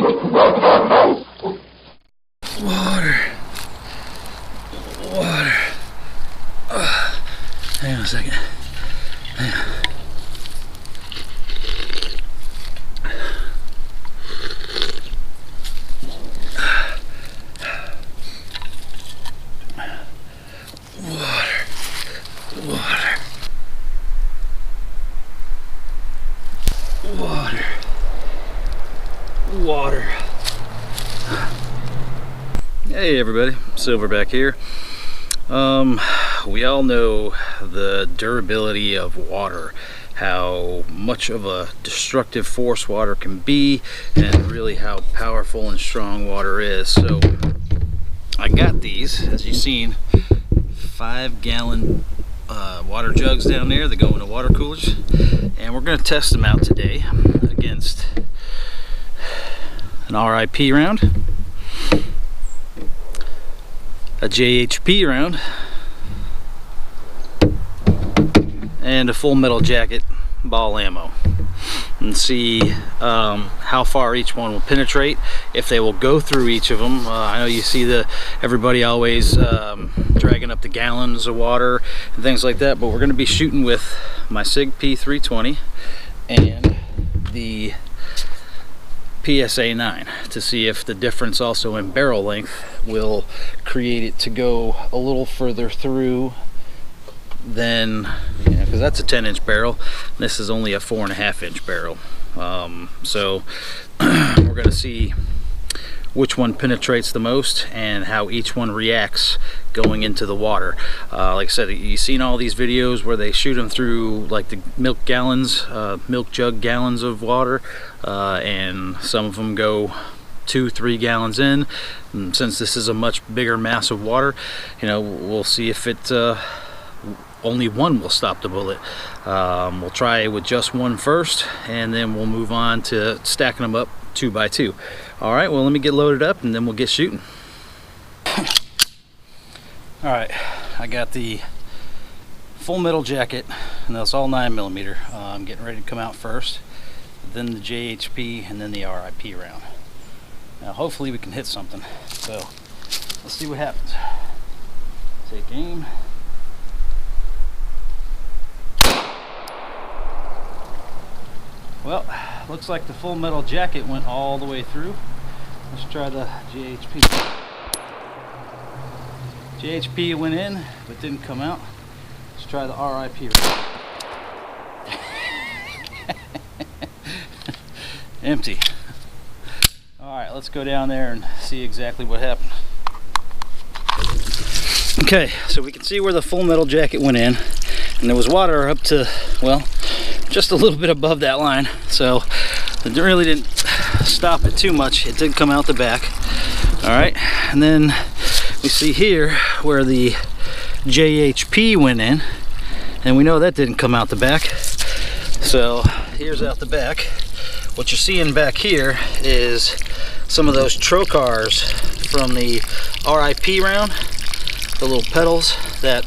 Water. Water. Hang on a second. Hang on. Water. Hey everybody, Silverback here. We all know the durability of water, how much of a destructive force water can be, and really how powerful and strong water is. So I got these, as you've seen, 5-gallon water jugs down there that go into water coolers, and we're going to test them out today against an R.I.P round, a JHP round, and a full metal jacket ball ammo, and see how far each one will penetrate, if they will go through each of them. I know you see everybody always dragging up the gallons of water and things like that, but we're going to be shooting with my SIG P320 and the PSA 9 to see if the difference also in barrel length will create it to go a little further through than, because that's a 10-inch barrel. This is only a 4.5-inch barrel. So we're going to see which one penetrates the most and how each one reacts going into the water. Like I said, you've seen all these videos where they shoot them through like the milk jug gallons of water, and some of them go 2-3 gallons in. And since this is a much bigger mass of water, we'll see if it only one will stop the bullet. We'll try with just one first, and then we'll move on to stacking them up 2 by 2. All right, well, let me get loaded up and then we'll get shooting. All right, I got the full metal jacket, and that's all 9mm. I'm getting ready to come out first, then the JHP, and then the R.I.P round. Now hopefully we can hit something, so let's see what happens. Take aim. Well, looks like the full metal jacket went all the way through. Let's try the JHP. JHP went in, but didn't come out. Let's try the R.I.P. Empty. Alright, let's go down there and see exactly what happened. Okay, so we can see where the full metal jacket went in, and there was water up to, well, just a little bit above that line, so it really didn't stop it too much. It did come out the back. All right, and then we see here where the JHP went in, and we know that didn't come out the back. So here's out the back. What you're seeing back here is some of those trocars from the R.I.P round, the little petals that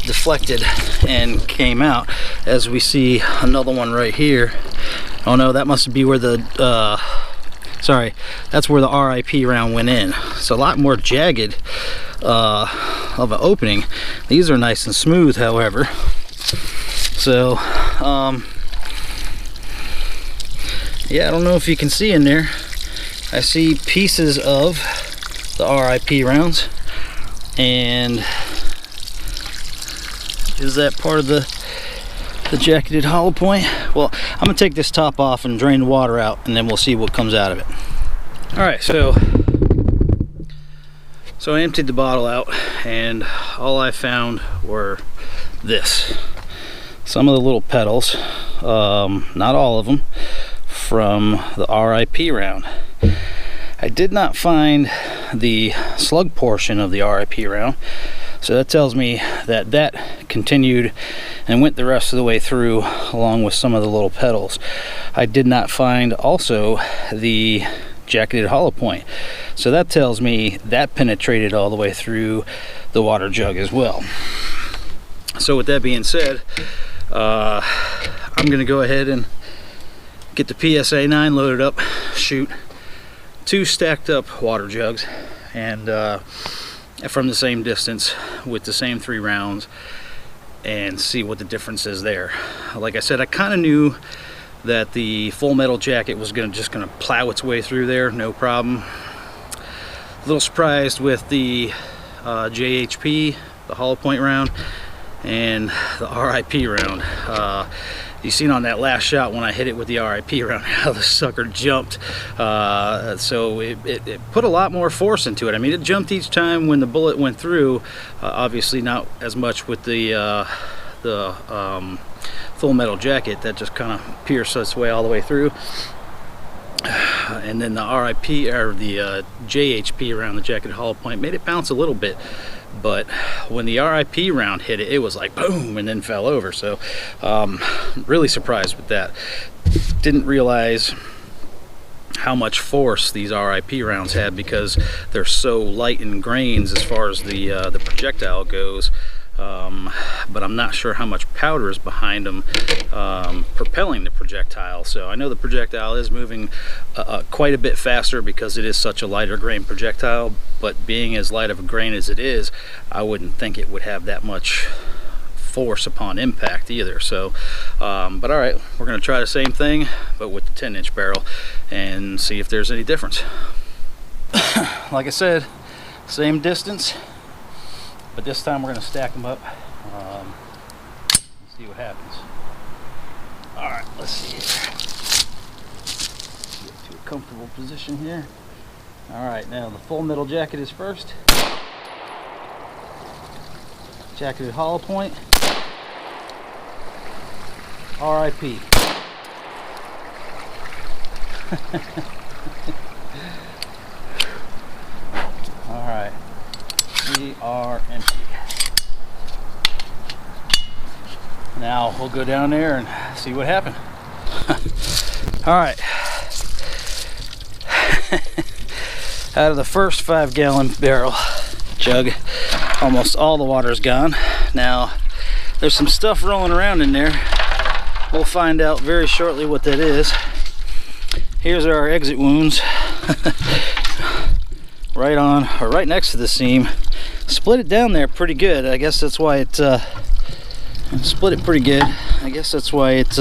deflected and came out, as we see another one right here. Oh no, that must be where the sorry, that's where the R.I.P round went in. It's a lot more jagged of an opening. These are nice and smooth, however. So yeah, I don't know if you can see in there. I see pieces of the R.I.P rounds, and is that part of the jacketed hollow point? Well, I'm gonna take this top off and drain the water out, and then we'll see what comes out of it. All right, so I emptied the bottle out, and all I found were some of the little petals, not all of them, from the R.I.P round. I did not find the slug portion of the R.I.P round, so that tells me that that continued and went the rest of the way through, along with some of the little petals. I did not find also the jacketed hollow point, so that tells me that penetrated all the way through the water jug as well. So with that being said, I'm gonna go ahead and get the PSA 9 loaded up, shoot 2 stacked up water jugs, and from the same distance with the same 3 rounds, and see what the difference is there. Like I said, I kind of knew that the full metal jacket was just gonna plow its way through there, no problem. A little surprised with the JHP, the hollow point round, and the R.I.P round. You seen on that last shot when I hit it with the R.I.P round how the sucker jumped. So it put a lot more force into it. I mean, it jumped each time when the bullet went through. Obviously not as much with the full metal jacket that just kind of pierced its way all the way through. And then the R.I.P or the JHP around the jacket hollow point made it bounce a little bit, but when the R.I.P round hit it, it was like boom, and then fell over. So really surprised with that. Didn't realize how much force these R.I.P rounds had because they're so light in grains as far as the projectile goes. But I'm not sure how much powder is behind them propelling the projectile. So I know the projectile is moving quite a bit faster because it is such a lighter grain projectile, but being as light of a grain as it is, I wouldn't think it would have that much force upon impact either. So but all right, we're going to try the same thing but with the 10-inch barrel and see if there's any difference. Like I said, same distance, but this time we're going to stack them up and see what happens. All right, let's see here. Get to a comfortable position here. All right, now the full metal jacket is first. Jacketed hollow point. R.I.P. All right. We are empty. Now we'll go down there and see what happened. All right. Out of the first 5-gallon barrel jug, almost all the water's gone. Now there's some stuff rolling around in there. We'll find out very shortly what that is. Here's our exit wounds. Right on, or right next to the seam. Split it down there pretty good. I guess that's why it split it pretty good. I guess that's why it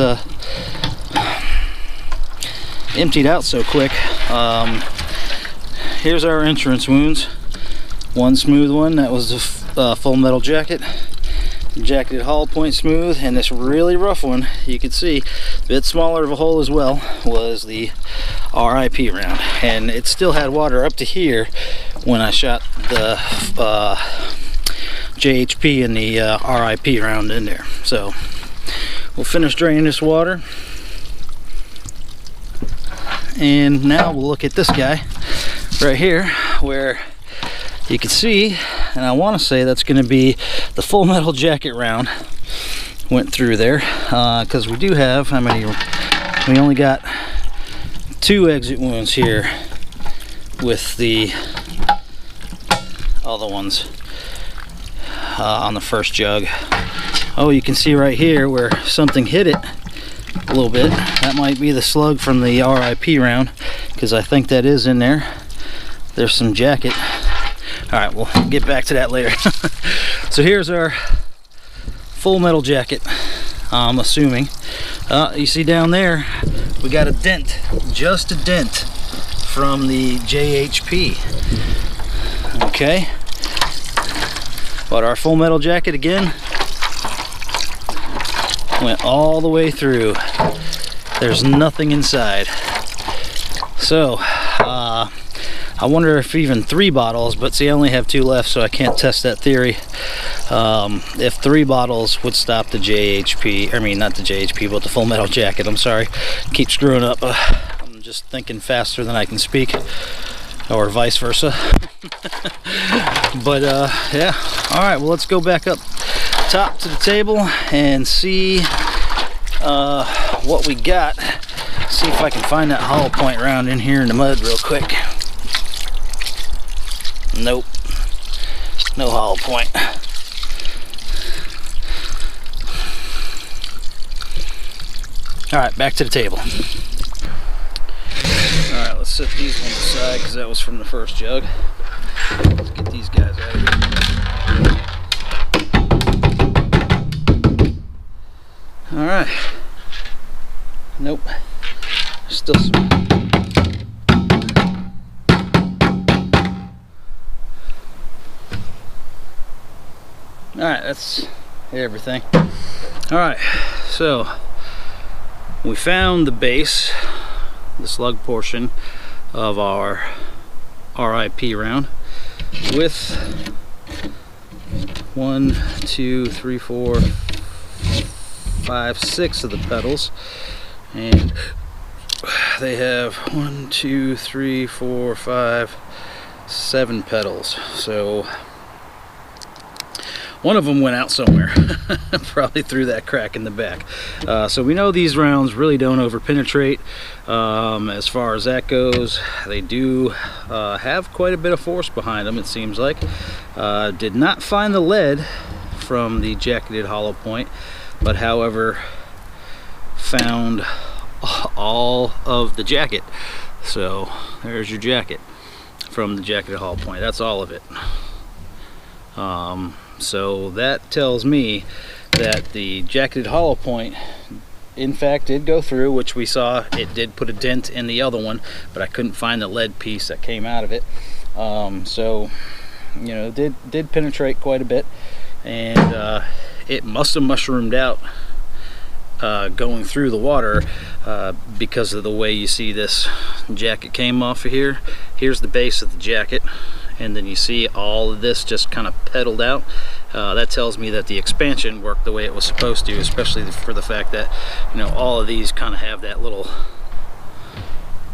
emptied out so quick. Here's our entrance wounds. One smooth one, that was the full metal jacket. Jacketed hollow point smooth, and this really rough one, you can see, a bit smaller of a hole as well, was the R.I.P round. And it still had water up to here when I shot the JHP and the R.I.P round in there. So we'll finish draining this water, and now we'll look at this guy right here where you can see, and I want to say that's going to be the full metal jacket round went through there, because we do have, how many? We only got 2 exit wounds here with the other ones on the first jug. Oh, you can see right here where something hit it a little bit. That might be the slug from the R.I.P round, because I think that is in there. There's some jacket. All right, we'll get back to that later. So here's our full metal jacket, I'm assuming. You see down there, we got a dent, just a dent from the JHP. Okay. But our full metal jacket again went all the way through. There's nothing inside. So, I wonder if even 3 bottles, but see, I only have 2 left, so I can't test that theory. If 3 bottles would stop the JHP, I mean, not the JHP, but the full metal jacket, I'm sorry. Keep screwing up. I'm just thinking faster than I can speak, or vice versa. But, yeah. All right, well, let's go back up top to the table and see what we got. See if I can find that hollow point round in here in the mud real quick. Nope, no hollow point. All right, back to the table. All right, let's set these ones aside because that was from the first jug. Let's get these guys out of here. All right. Nope. Still some. All right, that's everything. All right, so we found the base, the slug portion of our R.I.P round with 1, 2, 3, 4, 5, 6 of the petals, and they have 1, 2, 3, 4, 5, 7 petals. So one of them went out somewhere, probably through that crack in the back. So we know these rounds really don't over penetrate. As far as that goes, they do have quite a bit of force behind them, it seems like. Did not find the lead from the jacketed hollow point, but however found all of the jacket. So there's your jacket from the jacketed hollow point. That's all of it. So that tells me that the jacketed hollow point in fact did go through, which we saw it did put a dent in the other one, but I couldn't find the lead piece that came out of it. So you know, did penetrate quite a bit, and it must have mushroomed out going through the water because of the way you see this jacket came off of here. Here's the base of the jacket, and then you see all of this just kind of pedaled out. That tells me that the expansion worked the way it was supposed to, especially for the fact that, you know, all of these kind of have that little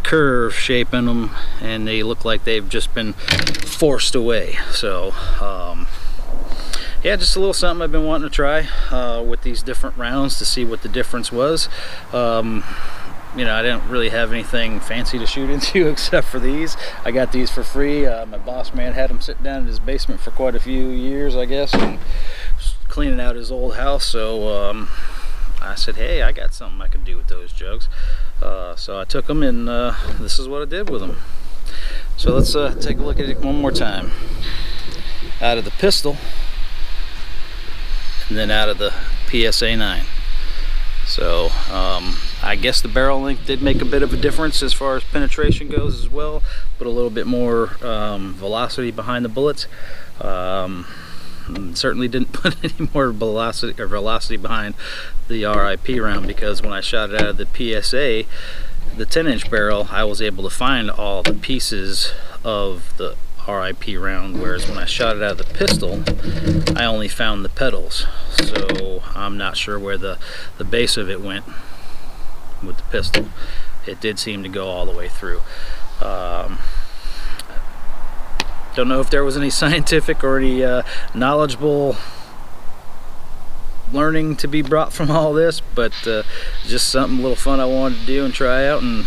curve shape in them, and they look like they've just been forced away. So yeah, just a little something I've been wanting to try with these different rounds to see what the difference was. You know, I didn't really have anything fancy to shoot into except for these. I got these for free. My boss man had them sitting down in his basement for quite a few years, I guess, and cleaning out his old house. So I said, hey, I got something I could do with those jugs. So I took them, and this is what I did with them. So let's take a look at it one more time. Out of the pistol, and then out of the PSA 9. So I guess the barrel length did make a bit of a difference as far as penetration goes as well, but a little bit more velocity behind the bullets. Certainly didn't put any more velocity behind the R.I.P round, because when I shot it out of the PSA, the 10-inch barrel, I was able to find all the pieces of the R.I.P round, whereas when I shot it out of the pistol, I only found the petals. So I'm not sure where the base of it went with the pistol. It did seem to go all the way through. Don't know if there was any scientific or any knowledgeable learning to be brought from all this, but just something a little fun I wanted to do and try out and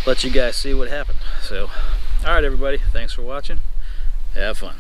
let you guys see what happened. So alright everybody, thanks for watching. Have fun.